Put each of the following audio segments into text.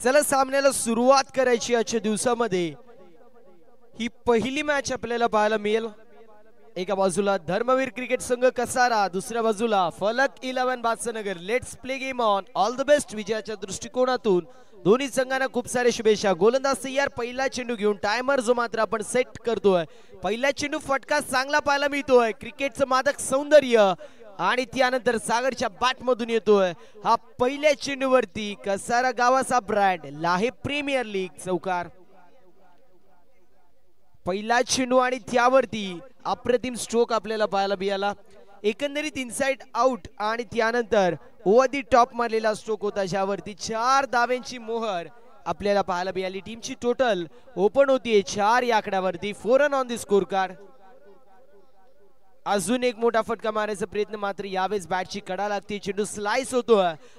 चला सामन्याला सुरुवात करायची आजच्या दिवसामध्ये। ही पहिली मॅच आपल्याला पाहायला मिळेल। एका बाजूला धर्मवीर क्रिकेट संघ कसारा, दुसऱ्या बाजूला फलक 11 Badshahnagar. Let's play game on, all the best विजयाच्या दृष्टिकोनातून दोन्ही संघांना खूप सारे शुभेच्छा। गोलंदाज तयार, पहिला चेंडू घेऊन टायमर जो मात्र आपण सेट करतोय। पहिला चेंडू फटका चांगला पाहायला मिळतोय, क्रिकेटचं मादक सौंदर्य आणि त्यानंतर सागरच्या बॅट मधून येतोय हा पहिल्या चेंडूवरती कसारा गावाचा ब्रँड लाहे प्रीमियर लीग चौकार। पहिला चेंडू आणि त्यावरती अप्रतिम स्ट्रोक आपल्याला पाहायला मिळाला। एकंदरीत इनसाइड आउट आणि त्यानंतर ओव्हर दी टॉप मारलेला स्ट्रोक होता, ज्यावरती 4 धाव्यांची मोहर आपल्याला पाहायला मिळाली। टीमची टोटल ओपन होतीये 4 या आकड्यावरती। 4 run on the score card. अजून एक मोठा फटका मारायचा प्रयत्न, मात्र यावेळेस बॅटची कडा लागते, चेंडू स्लाइस होतो।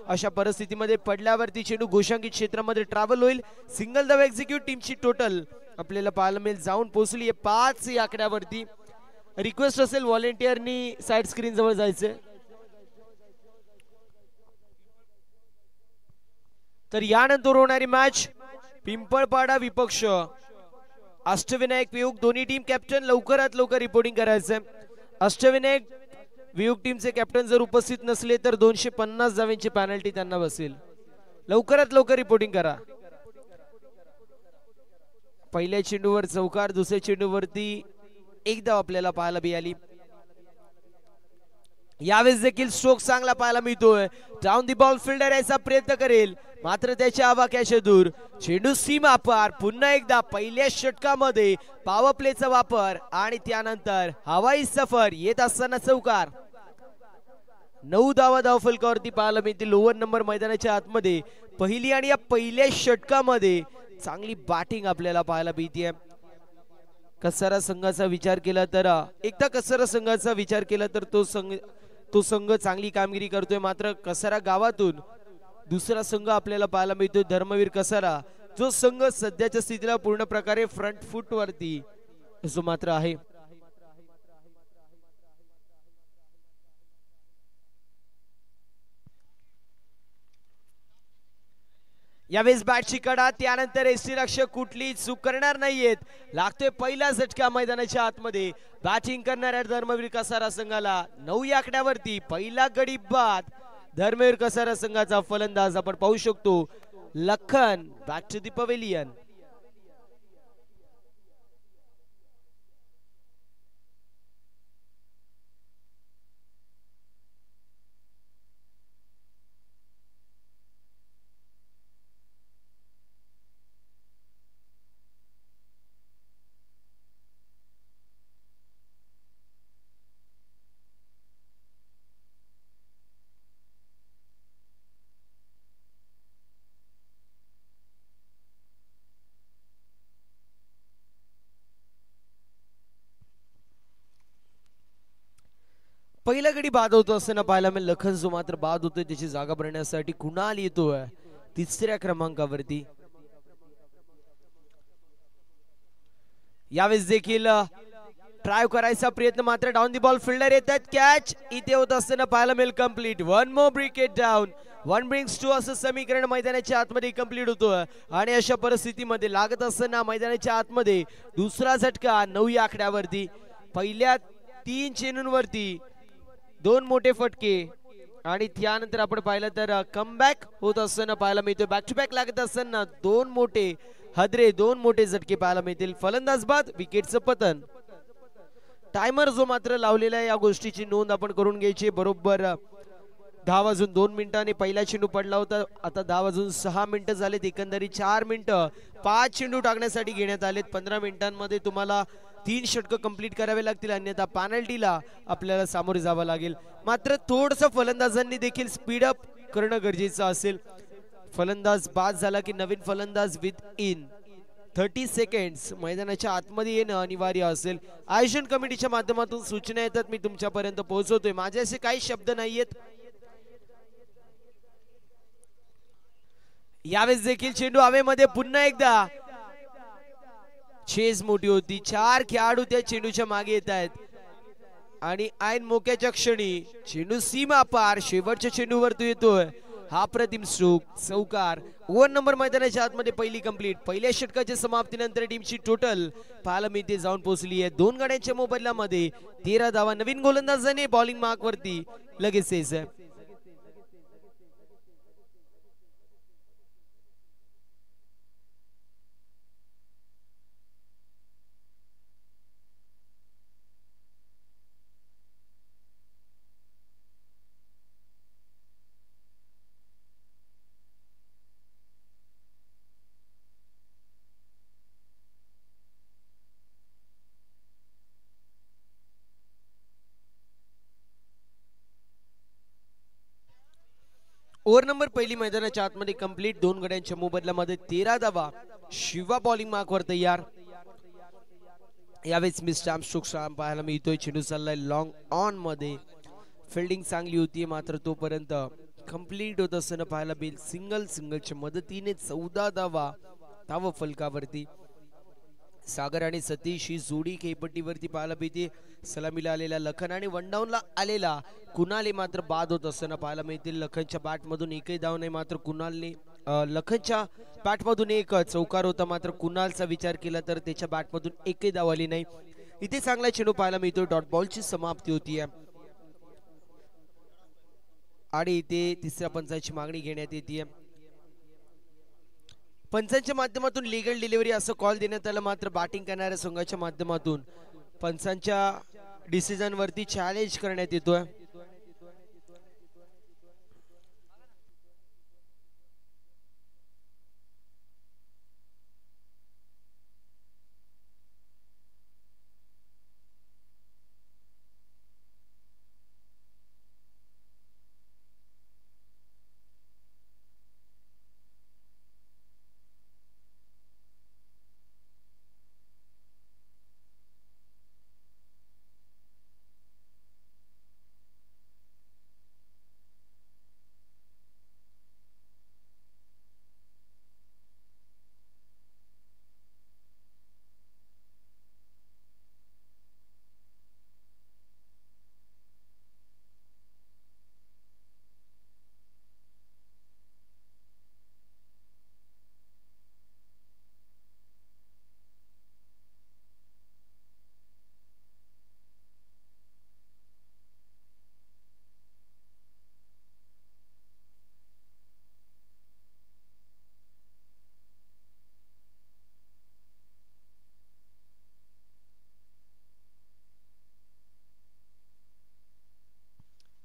अशा परिस्थितीमध्ये पडल्यावरती चेंडू गोशांकित क्षेत्रामध्ये ट्रॅव्हल होईल। सिंगल धाव एक्झिक्यूट। टीमची टोटल आपल्याला पाहायला मिळेल जाऊन पोहोचली 5 या आकड्यावरती। रिक्वेस्ट असेल व्हॉलेंटियरनी साइड स्क्रीन जवळ जायचं। तर यानंतर होणारी मॅच पिंपळपाडा विपक्ष अष्टविनायक वियोग। दोन्ही टीम कॅप्टन लवकरात लवकर रिपोर्टिंग करायचं। अष्टविनायक वियोग टीमचे कॅप्टन जर उपस्थित नसले तर 250 धावांची पेनल्टी त्यांना बसेल। लवकरात लवकर रिपोर्टिंग करा। पहिल्या चेंडूवर चौकार, दुसऱ्या चेंडूवरती एक धाव आपल्याला पाहायला मिळाली। यावेळेस देखील स्ट्रोक चांगला पाहायला मिळतोय। डाऊन दी बॉल फिल्डर याचा प्रयत्न करेल, मात्र त्याच्या आवाक्याच्या दूर। चेंडू सीमा पार। पुन्हा एकदा पहिल्या षटकामध्ये पॉवर प्लेचा वापर आणि त्यानंतर हवाई सफर येत असताना चौकार। 9 धावा धाव फलकावरती पाहायला मिळतील ओव्हर नंबर मैदानाच्या आतमध्ये। पहिली आणि या पहिल्या षटकामध्ये चांगली बॅटिंग आपल्याला पाहायला मिळते। कसारा संघाचा विचार केला तर एकदा कसारा संघाचा विचार केला तर तो संघ चांगली कामगिरी करतोय, मात्र कसारा गावातून दुसरा संघ आपल्याला पाहायला मिळतोय धर्मवीर कसारा, जो संघ सध्याच्या स्थितीला पूर्ण प्रकारे फ्रंट फुट वरती जो मात्र आहे। यावेळेस बॅटची कडा, त्यानंतर यष्टीरक्षक कुठली चूक करणार नाहीयेत। लागतोय पहिला झटका मैदानाच्या आतमध्ये। बॅटिंग करणाऱ्या धर्मवीर कसारा संघाला 9 या आकड्यावरती पहिला गडी बाद धर्मवीर कसारा संघाचा फलंदाज आपण पाहू शकतो Lakhan. Back to the pavilion. पहिला गडी बाद होतो असताना पाहायला मिळेल लखन, जो मात्र बाद होतोय त्याची जागा भरण्यासाठी कुणाल येतोय 3ऱ्या क्रमांकावरती। यावेळेस देखील ट्राय करायचा प्रयत्न, मात्र डाऊन दी बॉल फिल्डर येतात। कॅच इथे होत असताना पाहायला मिळेल complete. 1 more wicket down, 1 brings 2 असं समीकरण मैदानाच्या आतमध्ये कंप्लीट होतोय। आणि अशा परिस्थितीमध्ये लागत असताना मैदानाच्या आतमध्ये दुसरा झटका 9 या आकड्यावरती। पहिल्या 3 चेंडूंवरती 2 मोठे फटके आणि त्यानंतर आपण पाहिलं तर कमबॅक होत असताना पाहायला मिळतोय। बॅक टू बॅक लागत असताना 2 मोठे हदरे, 2 मोठे झटके पाहायला मिळतील। फलंदाज बाद, विकेटचं पतन। टायमर जो मात्र लावलेला आहे या गोष्टीची नोंद आपण करून घ्यायची। बरोबर 10 वाजून 2 मिनिटांनी पहिला चेंडू पडला होता, आता 10 वाजून 6 मिनिटं झालेत। एकंदरीत 4 मिनिटं 5 चेंडू टाकण्यासाठी घेण्यात आलेत। 15 मिनिटांमध्ये तुम्हाला 3 षटकं कंप्लीट करावे लागतील, अन्यथा पॅनल्टीला आपल्याला सामोरे जावं लागेल। मात्र थोडंसं फलंदाजांनी देखील स्पीड अप करणं गरजेचं असेल। फलंदाज बाद झाला की नवीन फलंदाज विथ इन 30 सेकंड्स मैदानाच्या आतमध्ये येणं अनिवार्य असेल। आयोजन कमिटीच्या माध्यमातून सूचना येतात, मी तुमच्यापर्यंत पोहोचवतोय। माझे असे काही शब्द नाहीयेत। यावेळेस देखील चेंडू हवेमध्ये, पुन्हा एकदा चेस मोठी होती। 4 खेळाडू त्या चेंडूच्या मागे येत आहेत आणि ऐन मोक्याच्या क्षणी चेंडू सीमा पार शेवटच्या चेंडूवर तो येतोय। हा प्रतिम स्ट्रोक चौकार. ओव्हर नंबर मैदानाच्या आतमध्ये पहिली कंप्लीट. पहिल्या षटकाच्या समाप्तीनंतर टीमची टोटल पाहायला मिळते जाऊन पोहोचली आहे 2 गाड्यांच्या मोबदल्यामध्ये 13 धावा. नवीन गोलंदाजाने बॉलिंग मार्क वरती लगेच ओव्हर नंबर पहिली मैदानाच्या आतमध्ये कंप्लीट. 2 गड्यांच्या मोबदल्यामध्ये 13 धावा. शिवा बॉलिंग मार्क वर तयार. यावेळेस मिस्टर आर्मस्ट्रॉंग पाहायला मिळतोय. चेंडू चाललाय लॉंग ऑन मध्ये. फिल्डिंग चांगली होती मात्र तोपर्यंत कंप्लीट होत असताना पाहायला मिळेल. सिंगलच्या मदतीने 14 धावा धाव फलकावरती. सागर आणि सतीश ही जोडी खेळपट्टीवरती पाहायला मिळते. सलामीला आलेला लखन आणि वनडाऊनला आलेला कुणाल मात्र बाद होत असताना पाहायला मिळतील. लखनच्या बॅटमधून एकही धाव नाही मात्र कुणालने लखनच्या बॅटमधून एक चौकार होता मात्र कुणालचा विचार केला तर त्याच्या बॅटमधून एकही धाव आली नाही. इथे चांगला चेंडू पाहायला मिळतो. डॉट बॉलची समाप्ती होती आणि इथे तिसऱ्या पंचाची मागणी घेण्यात येते. पंचांच्या माध्यमातून लिगल डिलिव्हरी असं कॉल देण्यात आलं मात्र बॅटिंग करणाऱ्या संघाच्या माध्यमातून पंचांच्या डिसिजन वरती चॅलेंज करण्यात येतोय.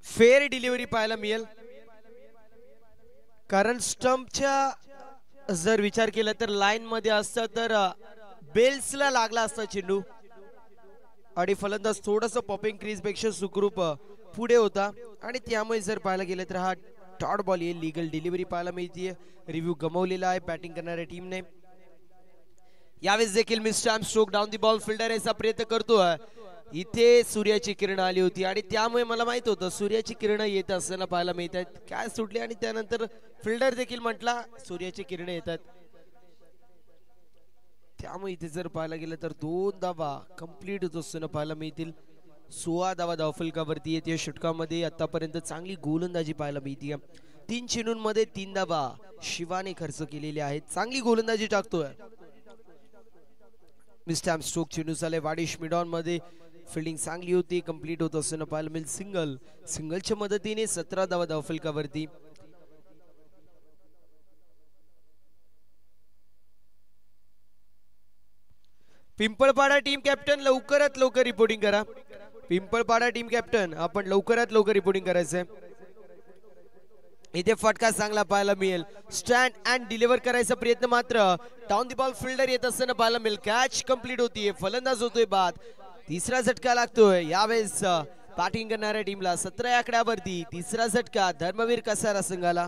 फेअर डिलिव्हरी पाहायला मिळेल कारण स्टंपच्या जर विचार केला तर लाईन मध्ये असतं तर बेल्सला लागला असता चेंडू आणि फलंदाज थोडस पॉपिंग क्रीज पेक्षा सुखरूप पुढे होता आणि त्यामुळे जर पाहायला गेलं तर हा डॉट बॉल येईल. लीगल डिलिव्हरी पाहायला मिळते. रिव्ह्यू गमावलेला आहे बॅटिंग करणाऱ्या टीमने. यावेळेस देखील mister Armstrong down the ball fielder याचा प्रयत्न करतोय. इथे सूर्याची किरण आली होती आणि त्यामुळे मला माहित होतं सूर्याची किरण येत असताना पाहायला मिळतात. काय सुटली आणि त्यानंतर फिल्डर देखील म्हटला सूर्याची किरण येतात. त्यामुळे इथे जर पाहायला गेलं तर 2 धावा कंप्लीट होत असताना पाहायला मिळतील. 16 धावा धावफलकावरती येते. षटकामध्ये आतापर्यंत चांगली गोलंदाजी पाहायला मिळते. 3 चेंडूंमध्ये 3 धावा शिवाने खर्च केलेले आहेत. चांगली गोलंदाजी टाकतोय मिस्टर आर्मस्ट्रॉंग. चेंडू चाले वाडिश मिडॉन मध्ये. फिल्डिंग चांगली होती. कंप्लीट होत असताना पाहायला मिळेल सिंगलच्या मदतीने 17 धावा धावफलकावरती. पिंपळपाडा टीम कॅप्टन लवकरात लवकर रिपोर्टिंग करा. पिंपळपाडा टीम कॅप्टन आपण लवकरात लवकर रिपोर्टिंग करायचंय. इथे फटका चांगला पाहायला मिळेल. स्टँड अँड डिलिव्हर करायचा प्रयत्न मात्र डाऊन दी बॉल फिल्डर येत असताना पाहायला मिळेल. कॅच कंप्लीट होतीये. फलंदाज होतोय बाद. तिसरा झटका लागतोय यावेळेस बॅटिंग करणाऱ्या टीमला. 17 आकड्यावरती तिसरा झटका धर्मवीर कसारा संघाला.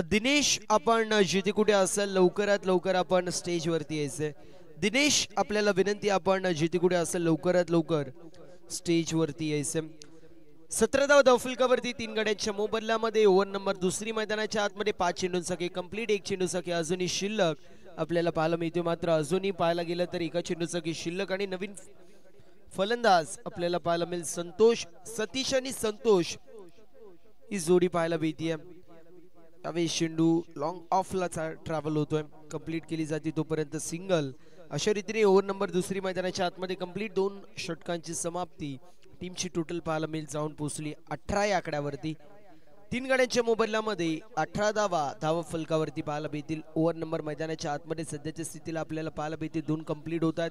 दिनेश, आपण जिथे कुठे असेल लवकरात लवकर आपण स्टेज वरती यायचंय. दिनेश, आपल्याला विनंती, आपण जिथे कुठे असेल लवकरात लवकर स्टेज वरती यायचंय. 17 धाव धावफलकावरती 3 गड्यांच्या मोबदल्यामध्ये. ओव्हर नंबर दुसरी मैदानाच्या आतमध्ये 5 चेंडूंसाठी कंप्लीट. 1 चेंडूसाठी अजूनही शिल्लक आपल्याला पाहायला मिळते. मात्र अजूनही पाहायला गेलं तर एका चेंडूसाठी शिल्लक आणि नवीन फलंदाज आपल्याला पाहायला मिळेल. संतोष, सतीश आणि संतोष ही जोडी पाहायला मिळते. त्यावेळी चेंडू लॉंग ऑफला ट्रॅव्हल होतोय. कंप्लीट केली जाते तोपर्यंत सिंगल. अशा रीतीने ओव्हर नंबर दुसरी मैदानाच्या आतमध्ये कंप्लीट. 2 षटकांची समाप्ती. टीमची टोटल पाहायला मिळेल जाऊन पोहोचली 18 या आकड्यावरती. 3 गाड्यांच्या मोबदल्यामध्ये 18 धावा फलकावरती पाहायला मिळतील. ओव्हर नंबर मैदानाच्या आतमध्ये सध्याच्या स्थितीला आपल्याला पाहायला मिळते 2 कंप्लीट होतात.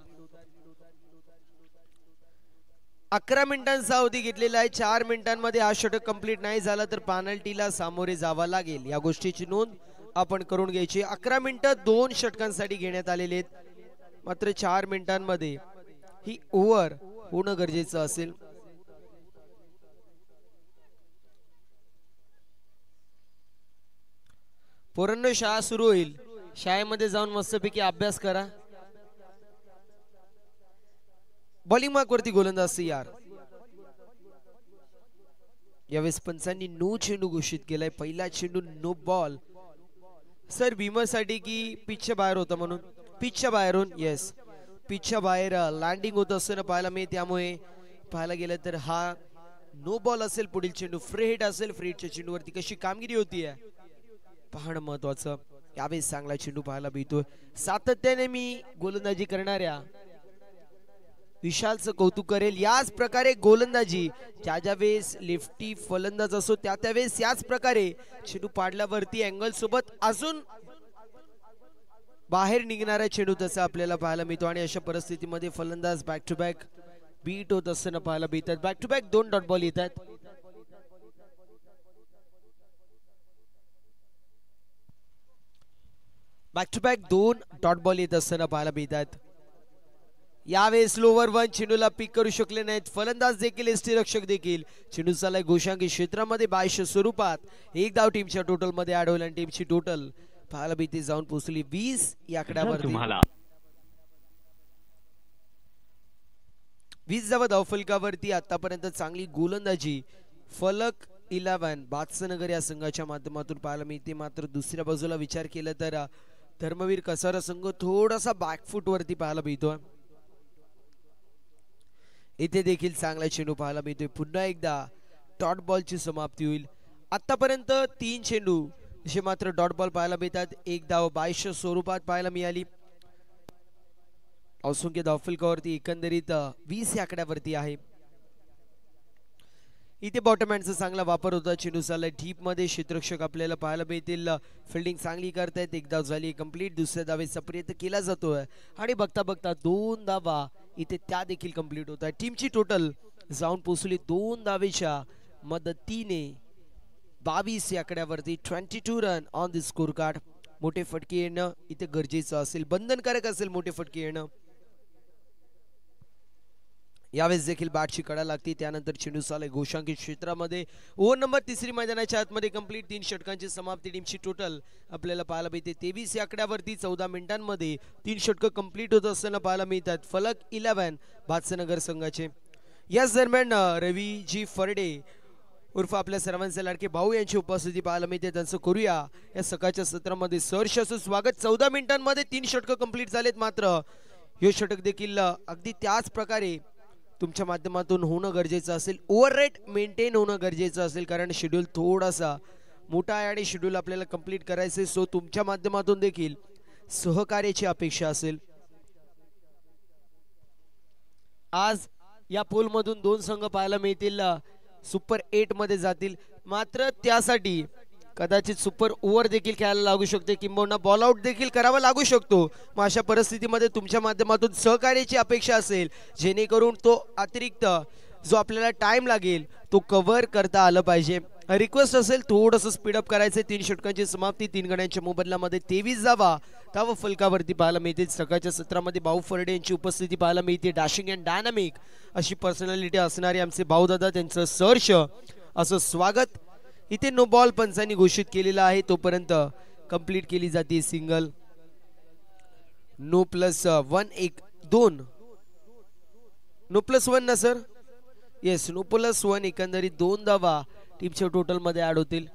11 मिनिटांचा अवधी घेतलेला आहे. 4 मिनिटांमध्ये हा षटक कंप्लीट नाही झाला तर पेनल्टीला सामोरे जावं लागेल. या गोष्टीची नोंद आपण करून घ्यायची. 11 मिनिटं 2 षटकांसाठी घेण्यात आलेले आहेत. मात्र 4 मिनिटांमध्ये ही ओव्हर होणं गरजेचं असेल. पोरांनो, शाळा सुरू होईल. शाळेमध्ये जाऊन मस्तपैकी अभ्यास करा. बॉलिंग मार्क वरती गोलंदाज यार. यावेळेस पंचांनी नो चेंडू घोषित केलाय. पहिला चेंडू नो बॉल. सर भीमरसाठी की पिचच्या बाहेर होता म्हणून? पिचच्या बाहेरून. येस, पिचच्या बाहेर लँडिंग होत असताना पाहायला मिळेल. त्यामुळे पाहायला गेलं तर हा नो बॉल असेल. पुढील चेंडू फ्री हिट असेल. फ्री हिटच्या चेंडूवरती कशी कामगिरी होतीये पाहणं महत्वाचं. यावेळेस चांगला चेंडू पाहायला मिळतोय. सातत्याने मी गोलंदाजी करणाऱ्या विशालचं कौतुक करेल. याच प्रकारे गोलंदाजी ज्या वेळेस लेफ्टी फलंदाज असो त्यावेळेस याच प्रकारे चेंडू पाडल्यावरती अँगल सोबत अजून बाहेर निघणारा चेंडू तसा आपल्याला पाहायला मिळतो. आणि अशा परिस्थितीमध्ये फलंदाज बॅक टू बॅक बीट होत असताना पाहायला मिळतात. Back to back 2 dot ball येतात. Back to back 2 dot ball येत असताना पाहायला मिळतात. यावेळेस लोवर 1 चेंडूला पिक करू शकले नाहीत फलंदाज देखील. यष्टीरक्षक देखील. चेंडू चाललाय गोशांकी क्षेत्रामध्ये 22 स्वरूपात. 1 धाव टीमच्या टोटल मध्ये ऍड होईल आणि टीमची टोटल पाहायला मिळते जाऊन पोहोचली 20 या आकड्यावरती. 20 धावफलकावरती आतापर्यंत चांगली गोलंदाजी फलक 11 बादशहानगर या संघाच्या माध्यमातून पाहायला मिळते. मात्र दुसऱ्या बाजूला विचार केला तर धर्मवीर कसारा संघ थोडासा बॅकफुट वरती पाहायला मिळतोय. इथे देखील चांगला चेंडू पाहायला मिळतोय. पुन्हा एकदा डॉट बॉलची समाप्ती होईल. आतापर्यंत 3 चेंडू असे मात्र डॉट बॉल पाहायला मिळतात. 1 धाव 22 स्वरूपात पाहायला मिळाली. असंख्य धावफलकावरती एकंदरीत 20 या आकड्यावरती आहे. इथे बॉटम हँडचा चांगला वापर होता. चेंडू चाललाय डीप मध्ये. क्षेत्ररक्षक आपल्याला पाहायला मिळतील. फिल्डिंग चांगली करतायत. 1 धाव झाली कंप्लीट. दुसऱ्या धावेचा प्रयत्न केला जातोय आणि बघता बघता 2 धावा इथे त्या देखील कंप्लीट होत आहे. टीमची टोटल जाऊन पोहोचली 2 धावेच्या मदतीने 22 या आकड्यावरती. 22 run on the score card. मोठे फटके येणं इथे गरजेचं असेल, बंधनकारक असेल मोठे फटके येणं. यावेळेस देखील बॅटची कडा लागते. त्यानंतर चेंडू चाललाय गोशांकी क्षेत्रामध्ये. ओव्हर नंबर तिसरी मैदानाच्या आतमध्ये कंप्लीट. 3 षटकांची समाप्ती. टीमची टोटल आपल्याला पाहायला मिळते 23 या आकड्यावरती. 14 मिनिटांमध्ये 3 षटकं कंप्लीट होत असताना पाहायला मिळतात. फलक 11 बादशहानगर संघाचे. याच दरम्यान रवीजी फरडे उर्फ आपल्या सर्वांचे लाडके भाऊ यांची उपस्थिती पाहायला मिळते. त्यांचं करूया या सकाळच्या सत्रामध्ये सहर्ष असं स्वागत. 14 मिनिटांमध्ये 3 षटकं कंप्लीट झालेत. मात्र हे षटक देखील अगदी त्याच प्रकारे तुमच्या माध्यमातून होणं गरजेचं असेल. ओव्हर रेट मेंटेन होणं गरजेचं असेल, कारण शेड्यूल थोडासा मोठा आहे आणि शेड्यूल आपल्याला कंप्लीट करायचे. सो तुमच्या माध्यमातून देखील सहकार्याची अपेक्षा असेल. आज या पोल मधून 2 संघ पाहायला मिळतील सुपर 8 मध्ये जातील. मात्र त्यासाठी कदाचित सुपर ओव्हर देखील खेळायला लागू शकते, किंबहुना बॉल आउट देखील करावा लागू शकतो. मग अशा परिस्थितीमध्ये तुमच्या माध्यमातून सहकार्याची अपेक्षा असेल, जेणेकरून तो अतिरिक्त जो आपल्याला टाइम लागेल तो कव्हर करता आलं पाहिजे. रिक्वेस्ट असेल थोडंसं स्पीडअप करायचं. 3 षटकांची समाप्ती. 3 गड्यांच्या मोबदल्यामध्ये 23 धावा फलकावरती पाहायला मिळतील. सकाळच्या सत्रामध्ये भाऊ फरडे यांची उपस्थिती पाहायला मिळते. डॅशिंग अँड डायनामिक अशी पर्सनॅलिटी असणारे आमचे भाऊदादा, त्यांचं सहर्ष असं स्वागत. इथे नो बॉल पंचांनी घोषित केलेला आहे, तोपर्यंत कंप्लीट केली जाते single. No plus 1 1 2 no plus 1 ना सर, येस नो प्लस 1 एकंदरीत 2 धावा टीमच्या टोटल मध्ये ऍड होतील.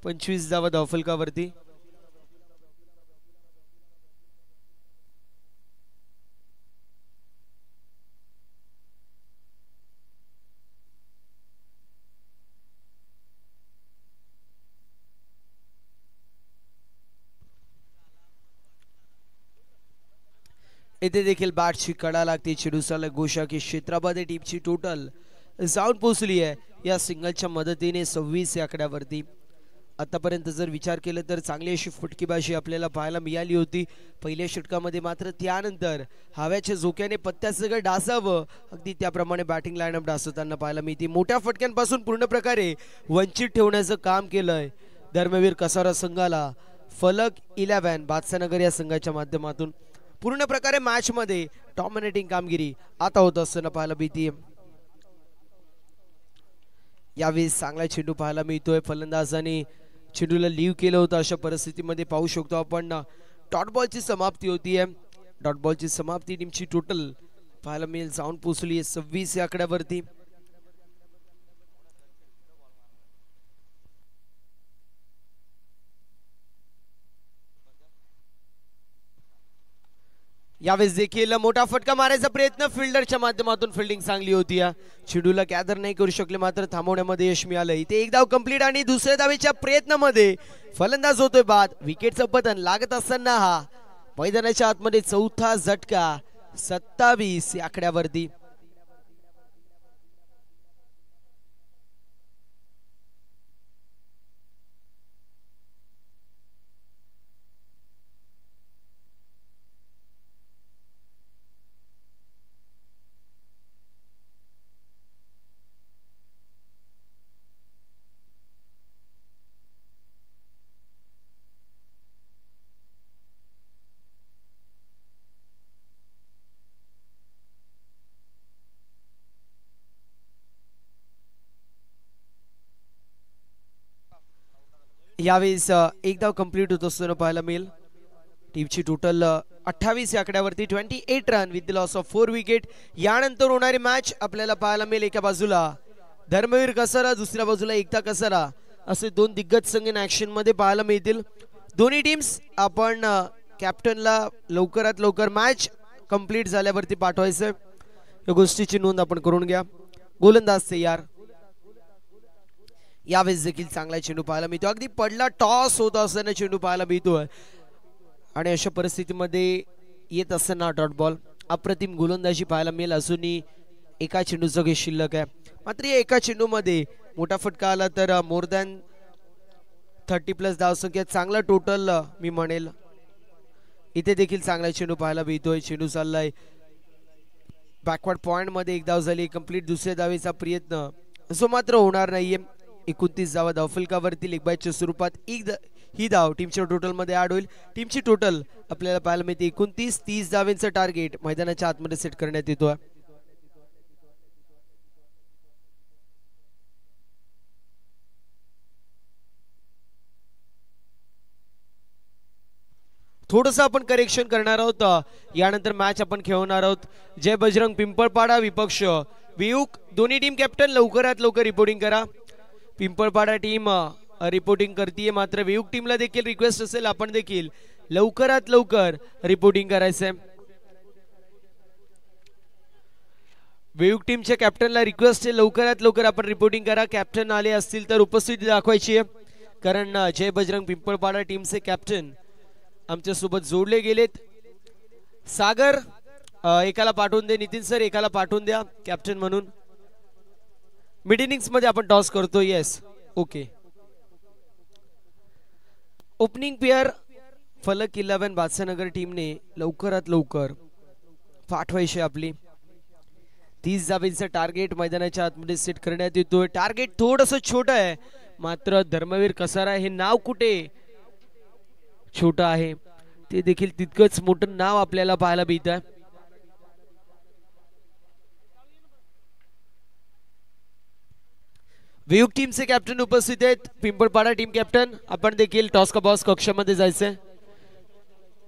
25 धावा धावफलकावरती. इथे देखील बॅटची कडा लागते. चेडूसाला गोषा की क्षेत्रामध्ये टीमची टोटल जाऊन पोहोचली आहे या सिंगलच्या मदतीने 26 या आकड्यावरती. आतापर्यंत जर विचार केला तर चांगली अशी फटकेबाजी आपल्याला पाहायला मिळाली होती पहिल्या षटकामध्ये. मात्र त्यानंतर हव्याच्या झोक्याने पत्त्यासगळं डासावं अगदी त्याप्रमाणे बॅटिंग लाईनअप डासवताना पाहायला मिळते. मोठ्या फटक्यांपासून पूर्ण प्रकारे वंचित ठेवण्याचं काम केलंय धर्मवीर कसारा संघाला. फलक 11 बादशाहनगर या संघाच्या माध्यमातून पूर्ण प्रकारे मॅच मध्ये डॉमिनेटिंग कामगिरी आता होत असताना पाहायला मिळते. यावेळेस चांगला चेंडू पाहायला मिळतोय. फलंदाजाने चेंडूला लीव केलं होतं. अशा परिस्थितीमध्ये पाहू शकतो आपण डॉट बॉलची समाप्ती होतीये. डॉट बॉलची समाप्ती टीमची टोटल पाहायला मिळेल जाऊन पोहोचली आहे 26 या आकड्यावरती. यावेळेस देखील मोठा फटका मारायचा प्रयत्न फिल्डरच्या माध्यमातून. फिल्डिंग चांगली होती. चेंडूला गॅदर नाही करू शकले मात्र थांबवण्यामध्ये यश मिळालं. इथे एक धाव कंप्लीट आणि दुसऱ्या धावेच्या प्रयत्नामध्ये फलंदाज होतोय बाद. विकेटचं पतन लागत असताना हा मैदानाच्या आतमध्ये चौथा झटका 27 या आकड्यावरती. यावेळेस एक धाव कंप्लीट होत असताना पाहायला मिळेल. टीमची टोटल 28 या आकड्यावरती 28 run with the loss of 4 wicket. यानंतर होणारी मॅच आपल्याला पाहायला मिळेल. एका बाजूला धर्मवीर कसारा, दुसऱ्या बाजूला एकता कसारा असे दोन दिग्गज संघ ऍक्शन मध्ये पाहायला मिळतील. दोन्ही टीम्स आपण कॅप्टनला लवकरात लवकर मॅच कंप्लीट झाल्यावरती पाठवायचंय या गोष्टीची नोंद आपण करून घ्या. गोलंदाज तयार. यावेळेस देखील चांगला चेंडू पाहायला मिळतो. अगदी पडला टॉस होत असताना चेंडू पाहायला मिळतोय आणि अशा परिस्थितीमध्ये येत असताना डॉट बॉल. अप्रतिम गोलंदाजी पाहायला मिळेल. अजूनही एका चेंडूचं काही शिल्लक आहे. मात्र या एका चेंडूमध्ये मोठा फटका आला तर मोर दॅन 30+ धावसंख्या चांगला टोटल मी म्हणेल. इथे देखील चांगला चेंडू पाहायला मिळतोय. चेंडू चाललाय बॅकवर्ड पॉइंट मध्ये. एक धाव झाली कंप्लीट. दुसऱ्या धावेचा प्रयत्न असो मात्र होणार नाहीये. 29 धावा धावफलकावरती लेग बायच्या स्वरूपात ही धाव टीमच्या टोटल मध्ये ऍड होईल. टीमची टोटल आपल्याला पाहायला मिळते 29. 30 धावेंचं टार्गेट मैदानाच्या आतमध्ये सेट करण्यात येतो. थोडस आपण करेक्शन करणार आहोत. यानंतर मॅच आपण खेळवणार आहोत. जय बजरंग पिंपळपाडा विपक्ष वियुक. दोन्ही टीम कॅप्टन लवकरात लवकर रिपोर्टिंग करा. पिंपळपाडा टीम रिपोर्टिंग करतीये मात्र वियुक टीमला देखील रिक्वेस्ट असेल आपण देखील लवकरात लवकर रिपोर्टिंग करायचंय. वियुक टीमच्या कॅप्टनला रिक्वेस्ट आहे लवकरात लवकर आपण रिपोर्टिंग करा. कॅप्टन आले असतील तर उपस्थिती दाखवायची आहे कारण जय बजरंग पिंपळपाडा टीमचे कॅप्टन आमच्या सोबत जोडले गेलेत. सागर एकाला पाठवून दे. नितीन सर एकाला पाठवून द्या कॅप्टन म्हणून. मिड इनिंग्स मध्ये आपण टॉस करतो. Yes okay. ओपनिंग पेअर फलक 11 बादशाहनगर टीमने लवकरात लवकर पाठवायची आपली. 30 धावेंचं टार्गेट मैदानाच्या आतमध्ये सेट करण्यात येतोय. टार्गेट थोडंसं छोटं आहे मात्र धर्मवीर कसारा हे नाव कुठे छोटं आहे ते देखील तितकंच मोठं नाव आपल्याला पाहायला मिळतं. वियुग टीमचे कॅप्टन उपस्थित आहेत. पिंपळपाडा टीम कॅप्टन आपण देखील टॉस का बॉस कक्षामध्ये जायचंय.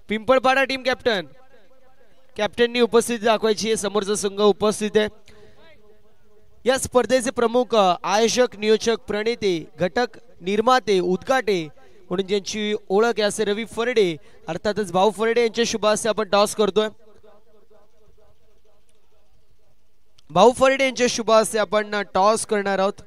पिंपळपाडा टीम कॅप्टन कॅप्टननी उपस्थिती दाखवायची आहे. समोरचा संघ उपस्थित आहे. या स्पर्धेचे प्रमुख आयोजक नियोजक प्रणेते घटक निर्माते उद्घाटे म्हणून ज्यांची ओळख आहे असे रवी फरडे अर्थातच भाऊ फरडे यांच्या शुभ हस्ते आपण टॉस करतोय. भाऊ फरडे यांच्या शुभ हस्ते आपण टॉस करणार आहोत.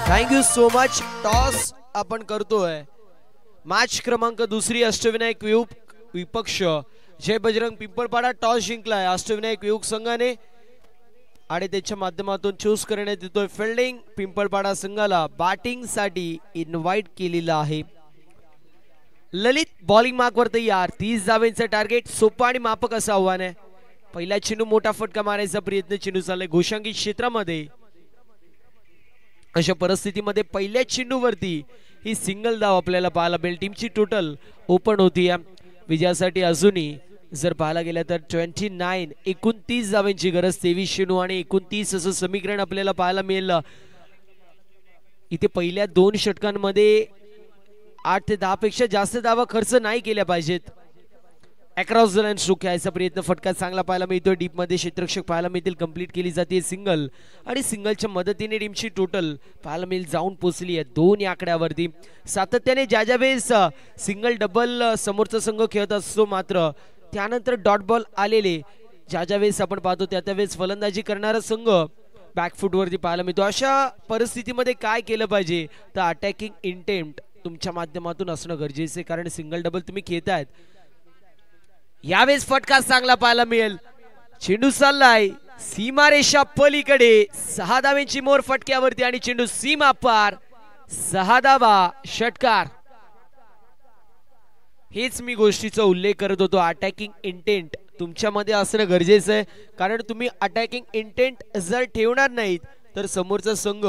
Thank you so much. टॉस आपण करतोय. मॅच क्रमांक दुसरी अष्टविनायक वियुग विपक्ष जय बजरंग पिंपळपाडा टॉस जिंकलाय अष्टविनायक वियुग संघाने आणि त्याच्या माध्यमातून चूज करण्यात येतोय फिल्डिंग. पिंपळपाडा संघाला बॅटिंग साठी इन्व्हाइट केलेलं आहे. ललित बॉलिंग मार्कवर तयार. 30 धावांचं टार्गेट. सोपं आणि मापक असं आव्हान आहे. पहिला चेंडू मोठा फटका मारायचा प्रयत्न चेंडू चाललाय घोषांकित क्षेत्रामध्ये. अशा परिस्थितीमध्ये पहिल्या चेंडूवरती ही सिंगल धाव आपल्याला पाहायला मिळेल. टीमची टोटल ओपन होती या विजयासाठी. अजूनही जर पाहायला गेलं तर 29 धावांची गरज. 23 चेंडू आणि 29 असं समीकरण आपल्याला पाहायला मिळेल. इथे पहिल्या 2 षटकांमध्ये 8 ते 10 पेक्षा जास्त धावा खर्च नाही केल्या पाहिजेत. अक्रॉस द लाईन स्ट्रोक खेळायचा प्रयत्न. फटका चांगला पाहायला मिळतोय. डीप मध्ये क्षेत्ररक्षक पाहायला मिळतील. कंप्लीट केली जाते सिंगल आणि सिंगलच्या मदतीने टीमची टोटल पाहायला मिळेल जाऊन पोहोचली आहे 2 या आकड्यावरती. सातत्याने ज्या वेळेस सिंगल डबल समोरचा संघ खेळत असतो मात्र त्यानंतर डॉट बॉल आलेले ज्या वेळेस आपण पाहतो त्या वेळेस फलंदाजी करणारा संघ बॅकफुटवरती पाहायला मिळतो. अशा परिस्थितीमध्ये काय केलं पाहिजे तर अटॅकिंग इंटेंट तुमच्या माध्यमातून असणं गरजेचं आहे. कारण सिंगल डबल तुम्ही खेळतायत. यावेळेस फटका चांगला पाहायला मिळेल. चेंडू चाललाय सीमारेषा पलीकडे. 6 धावांची मोर फटक्यावरती आणि चेंडू सीमा पार. 6 धावा षटकार. हेच मी गोष्टीचा उल्लेख करत होतो. अटॅकिंग इंटेंट तुमच्यामध्ये असणं गरजेचं आहे. कारण तुम्ही अटॅकिंग इंटेंट जर ठेवणार नाहीत तर समोरचा संघ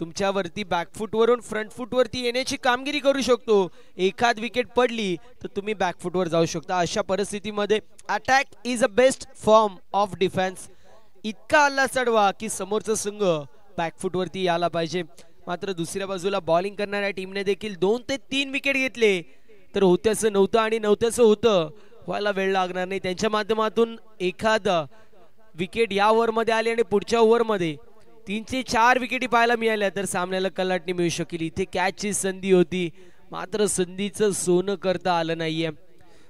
तुमच्यावरती बॅकफुटवरून फ्रंटफुटवरती येण्याची कामगिरी करू शकतो. एखाद विकेट पडली तर तुम्ही बॅकफुटवर जाऊ शकता. अशा परिस्थितीमध्ये attack is a best form of defence. इतका हल्ला चढवा की समोरचा संघ बॅकफुटवरती यायला पाहिजे. मात्र दुसऱ्या बाजूला बॉलिंग करणाऱ्या टीमने देखील 2 ते 3 विकेट घेतले तर होत्याचं नव्हतं आणि नव्हत्याचं होतं व्हायला वेळ लागणार नाही. त्यांच्या माध्यमातून एखाद विकेट या ओव्हरमध्ये आली आणि पुढच्या ओव्हरमध्ये 3 ते 4 विकेटी पाहायला मिळाल्या तर सामन्याला कलाटणी मिळू शकेल. इथे कॅचची संधी होती मात्र संधीचं सोनं करता आलं नाहीये.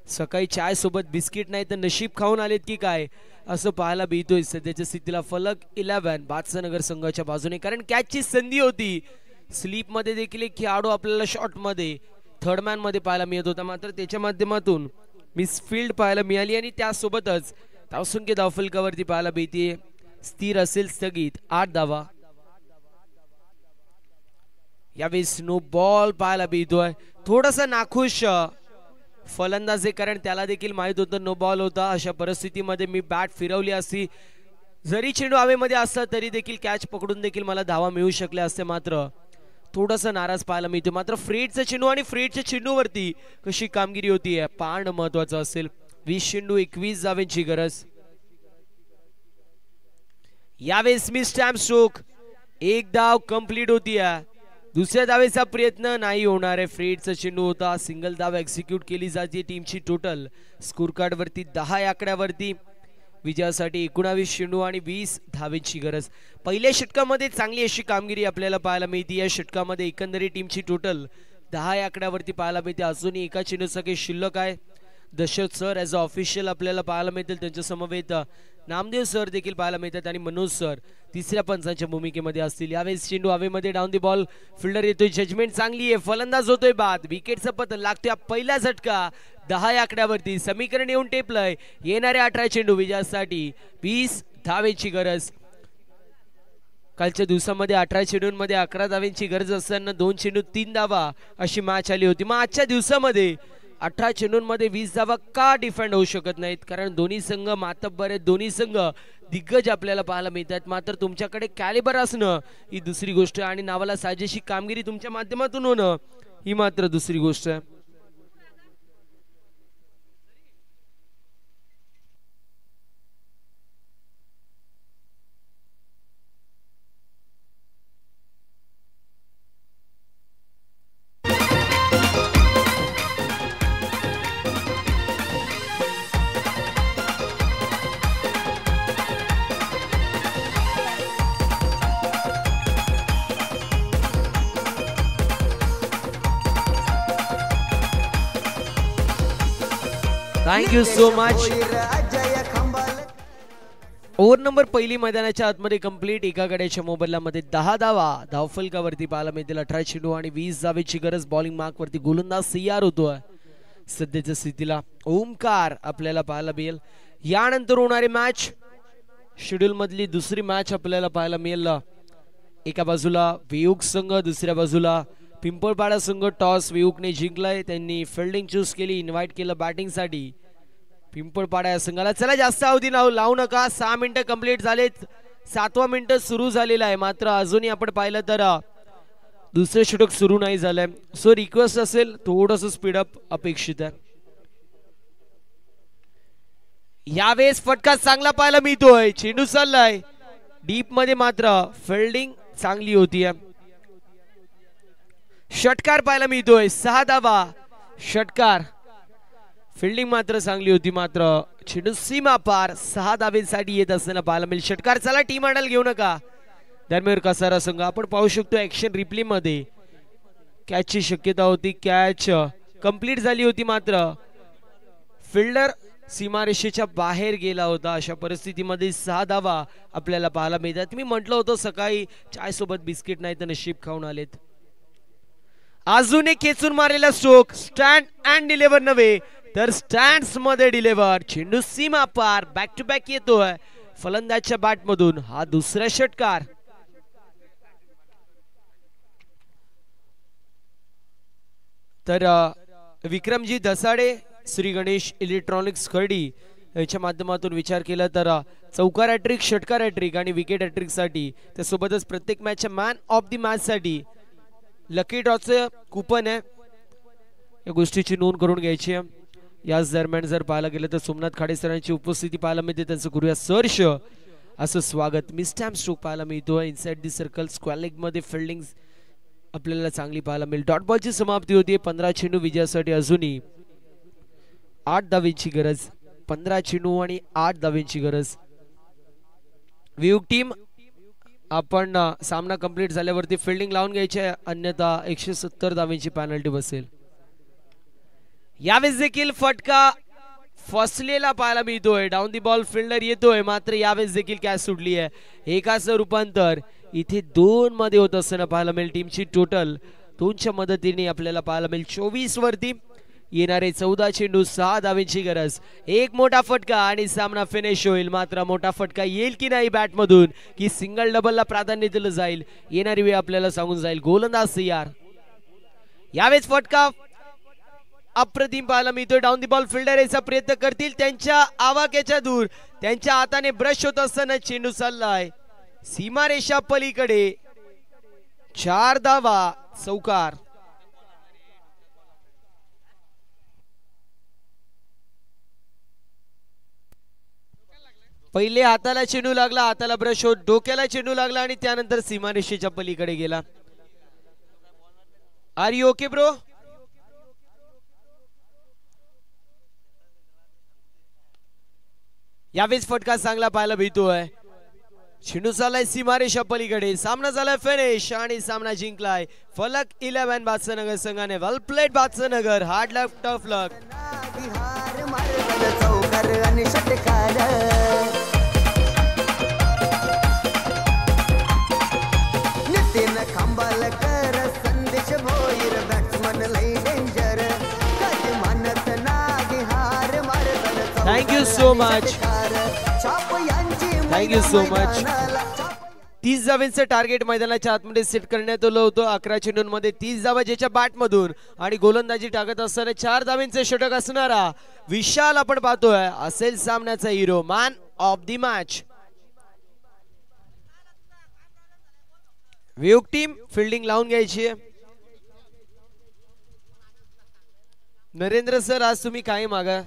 सकाळी चाय सोबत बिस्किट नाही तर नशीब खाऊन आलेत की काय असं पाहायला मिळतोय. सध्याच्या स्थितीला फलक 11 बादशाहनगर संघाच्या बाजूने कारण कॅचची संधी होती. स्लीप मध्ये देखील एक खेळाडू आपल्याला शॉट मध्ये थर्ड मॅन मध्ये पाहायला मिळत होता मात्र त्याच्या माध्यमातून मिसफिल्ड पाहायला मिळाली आणि त्यासोबतच धावसंख्या धावफलकावरती पाहायला मिळते. स्थिर असेल स्थगित 8 धावा. यावेळेस नो बॉल पाहायला मिळतोय. थोडासा नाखुश फलंदाज आहे कारण त्याला देखील माहित होतं नो बॉल होता. अशा परिस्थितीमध्ये मी बॅट फिरवली असती जरी चेंडू हवेमध्ये असता तरी देखील कॅच पकडून देखील मला धावा मिळू शकल्या असते. मात्र थोडासा नाराज पाहायला मिळतो. मात्र फ्रेडचा चेंडू आणि फ्रेडच्या चेंडूवरती कशी कामगिरी होती पाहणं महत्वाचं असेल. 20 चेंडू 21 धावांची गरज. यावेळेस मिस स्टॅम्प स्ट्रोक, एक धाव कंप्लीट होती. दुसऱ्या धावेचा प्रयत्न नाही होणार आहे. फ्रेडचा चेंडू होता, सिंगल धाव एक्झिक्यूट केली जाते. टीमची टोटल स्कोर कार्ड वरती 10 या आकड्यावरती. विजयासाठी 19 चेंडू आणि 20 धावेची गरज. पहिल्या षटकामध्ये चांगली अशी कामगिरी आपल्याला पाहायला मिळते. या षटकामध्ये एकंदरीत टीमची टोटल 10 या आकड्यावरती पाहायला मिळते. अजूनही एका चेंडूचा काही शिल्लक आहे. Dashrath sir as a official आपल्याला पाहायला मिळतील. त्यांच्या समवेत नामदेव सर देखील पाहायला मिळतात आणि मनोज सर तिसऱ्या पंचांच्या भूमिकेमध्ये असतील. यावेळेस चेंडू हवेमध्ये डाऊन दी बॉल, फिल्डर येतोय, जजमेंट चांगली आहे, फलंदाज होतोय बाद, विकेटचं पतन लागतोय. पहिला झटका 10 या आकड्यावरती. समीकरण येऊन टेपलंय. येणाऱ्या 18 चेंडू विजयासाठी 20 धावेची गरज. कालच्या दिवसामध्ये 18 चेंडूंमध्ये 11 धावेची गरज असताना 2 चेंडू 3 धावा अशी मॅच आली होती. मग आजच्या दिवसामध्ये 18 चेंडूंमध्ये 20 धावा का डिफेंड होऊ शकत नाहीत? कारण दोन्ही संघ मातब्बर आहेत, दोन्ही संघ दिग्गज आपल्याला पाहायला मिळतात. मात्र तुमच्याकडे कॅलिबर असणं ही दुसरी गोष्ट आणि नावाला साजेशी कामगिरी तुमच्या माध्यमातून होणं ही मात्र दुसरी गोष्ट आहे. Thank you so much. Over number पहिली मैदानाच्या आतमध्ये कंप्लीट. एका गड्याच्या मोबदल्यामध्ये 10 धावा धावफलकावरती पाहायला मिळतील. 18 चेंडू आणि 20 धावेची गरज. बॉलिंग मार्क वरती गोलंदाज तयार होतोय. सध्याच्या स्थितीला ओमकार आपल्याला पाहायला मिळेल. यानंतर होणारी मॅच शेड्यूल मधली दुसरी मॅच आपल्याला पाहायला मिळेल. एका बाजूला वियोग संघ, दुसऱ्या बाजूला पिंपळपाडा संघ. टॉस वियोगने जिंकलाय, त्यांनी फिल्डिंग चूज केली, इन्व्हाइट केलं बॅटिंगसाठी पिंपळपाडा या संघाला. चला जास्त अवधी लावू नका. 6 मिनिटं कंप्लीट झालेत, 7वां मिनिट सुरू झालेला आहे. मात्र अजूनही आपण पाहिलं तर दुसरे षटक सुरू नाही झालंय. सो रिक्वेस्ट असेल थोडंसं स्पीडअप अपेक्षित आहे. यावेळेस फटका चांगला पाहायला मिळतोय. चेंडू चाललाय डीप मध्ये, मात्र फिल्डिंग चांगली होती. षटकार पाहायला मिळतोय. 6 धावा षटकार. फिल्डिंग मात्र चांगली होती, मात्र चेंडू सीमा पार. 6 धावेसाठी येत असताना पाहायला मिळेल. षटकार. चला टीम हँडल घेऊ नका. दरम्यान कसारा संघ आपण पाहू शकतो ऍक्शन रिप्ले मध्ये कॅचची शक्यता होती. कॅच कंप्लीट झाली होती, मात्र फिल्डर सीमारेषेच्या बाहेर गेला होता. अशा परिस्थितीमध्ये 6 धावा आपल्याला पाहायला मिळतात. मी म्हटलं होतं सकाळी चाय सोबत बिस्किट नाही तर नशीब खाऊन आलेत. अजून एक खेचून मारलेला स्ट्रोक. स्टँड अँड डिलिव्हर नव्हे तर स्टँड्स मध्ये डिलिव्हर. चेंडू सीमा पार. बॅक टू बॅक येतोय फलंदाजच्या बॅट मधून. हा दुसरा षटकार. तर विक्रमजी धसाडे, श्री गणेश इलेक्ट्रॉनिक्स खर्डी याच्या माध्यमातून विचार केला तर चौकार हॅट्रिक, षटकार हॅट्रिक आणि विकेट हॅट्रिक साठी, त्यासोबतच प्रत्येक मॅचच्या मॅन ऑफ द मॅच साठी लकी ड्रॉचं कूपन आहे. या गोष्टीची नोंद करून घ्यायची आहे. याच दरम्यान जर पाहायला गेलं तर सोमनाथ खाडे सरांची उपस्थिती पाहायला मिळते. त्यांचं करूया सहर्ष असं स्वागत. मिस स्टॅम्प स्ट्रोक पाहायला मिळतो. Inside the circle square leg मध्ये फिल्डिंग आपल्याला चांगली पाहायला मिळेल. डॉट बॉलची समाप्ती होती. 15 चेंडू विजयासाठी अजूनही 8 धावेची गरज. 15 चेंडू आणि 8 धावेची गरज. वियोग टीम आपण सामना कंप्लीट झाल्यावरती फिल्डिंग लावून घ्यायची आहे, अन्यथा 170 धावेची पेनल्टी बसेल. यावेळेस देखील फटका फसलेला पाहायला मिळतोय. डाऊन दी बॉल फिल्डर येतोय, मात्र यावेळेस देखील कॅच सुटली आहे. एकाचं रूपांतर इथे 2 मध्ये होत असताना पाहायला मिळेल. टीमची टोटल 2च्या मदतीने आपल्याला पाहायला मिळेल 24 वरती. येणारे 14 चेंडू 6 धावेची गरज. एक मोठा फटका आणि सामना फिनिश होईल. मात्र मोठा फटका येईल की नाही बॅट मधून, की सिंगल डबलला प्राधान्य दिलं जाईल, येणारी वेळ आपल्याला सांगून जाईल. गोलंदाज तयार. यावेळेस फटका अप्रतिम पाहायला मिळतोय. डाऊन दी बॉल फिल्डर याचा प्रयत्न करतील, त्यांच्या आवाक्याच्या दूर, त्यांच्या हाताने ब्रश होत असताना चेंडू चाललाय सीमारेषा पलीकडे. 4 धावा चौकार. पहिले हाताला चेंडू लागला, हाताला ब्रश होत डोक्याला चेंडू लागला आणि त्यानंतर सीमारेषेच्या पलीकडे गेला. Are you okay bro? यावेळेस फटका चांगला पाहायला भेटतोय. चेंडू चाललाय सीमारेषा पलीकडे. सामना झालाय फिनिश आणि सामना जिंकलाय फलक 11 बादशाहनगर संघाने. Well played Badshahnagar. Hard luck tough luck. Thank you so much. Thank you so much. 30 धावांचं टार्गेट मैदानाच्या आतमध्ये सेट करण्यात आलं होतं. 11 चेंडूंमध्ये 30 धावा ज्याच्या बॅटमधून आणि गोलंदाजी टाकत असताना 4 धावांचे षटक असणारा विशाल आपण पाहतोय असेल सामन्याचा hero, man of the match. वियोग टीम फिल्डिंग लावून घ्यायची. नरेंद्र सर आज तुम्ही काय मागा.